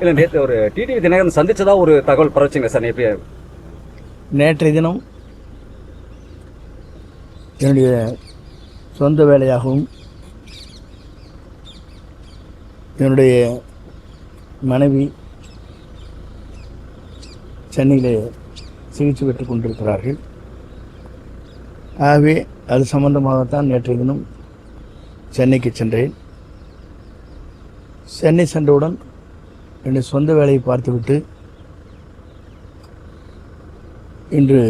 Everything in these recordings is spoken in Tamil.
இல்லை, நேற்று ஒரு டிடிவி தினகரன் சந்திச்சதா ஒரு தகவல் பரவச்சுங்க சார். நேற்றைய தினம் என்னுடைய சொந்த வேலையாகவும் என்னுடைய மனைவி சென்னையில் சிகிச்சை பெற்றுக் கொண்டிருக்கிறார்கள். ஆகவே அது சம்பந்தமாகத்தான் நேற்றைய தினம் சென்னைக்கு சென்றேன். சென்னை சென்றவுடன் என்னுடைய சொந்த வேலையை பார்த்துவிட்டு இன்று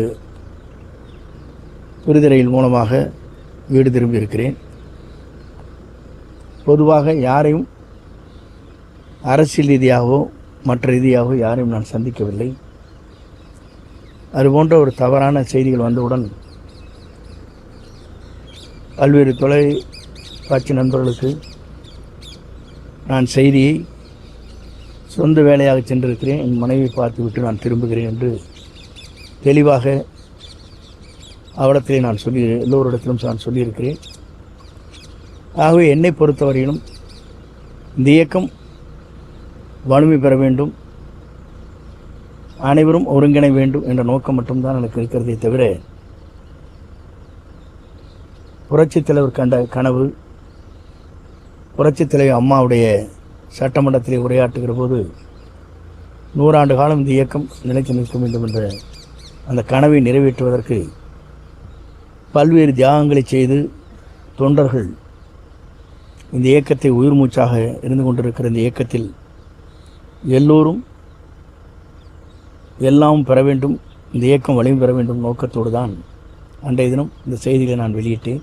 புரிதிரையில் மூலமாக வீடு திரும்பி இருக்கிறேன். பொதுவாக யாரையும் அரசியல் ரீதியாகவோ மற்ற ரீதியாகவோ யாரையும் நான் சந்திக்கவில்லை. அதுபோன்ற ஒரு தவறான செய்திகள் வந்தவுடன் பல்வேறு தொலைக்காட்சி நண்பர்களுக்கு நான் செய்தியை சொந்த வேலையாக சென்றிருக்கிறேன், என் மனைவியை பார்த்துவிட்டு நான் திரும்புகிறேன் என்று தெளிவாக அவரிடத்திலே நான் எல்லோரிடத்திலும் நான் சொல்லியிருக்கிறேன். ஆகவே என்னை பொறுத்தவரையிலும் இந்த இயக்கம் வலிமை பெற வேண்டும், அனைவரும் ஒருங்கிணை வேண்டும் என்ற நோக்கம் மட்டும்தான் எனக்கு இருக்கிறதே தவிர புரட்சித் தலைவர் கண்ட கனவு, புரட்சித் தலைவர் அம்மாவுடைய சட்டமன்றத்திலே உரையாற்றுகிற போது 100 ஆண்டு காலம் இந்த இயக்கம் நிலைத்து நிற்க வேண்டும் என்ற அந்த கனவை நிறைவேற்றுவதற்கு பல்வேறு தியாகங்களை செய்து தொண்டர்கள் இந்த இயக்கத்தை உயிர் மூச்சாக இருந்து கொண்டிருக்கிற இந்த இயக்கத்தில் எல்லோரும் எல்லாம் பெற வேண்டும், இந்த இயக்கம் வலிமை பெற வேண்டும் நோக்கத்தோடு தான் அன்றைய தினம் இந்த செய்திகளை நான் வெளியிட்டேன்.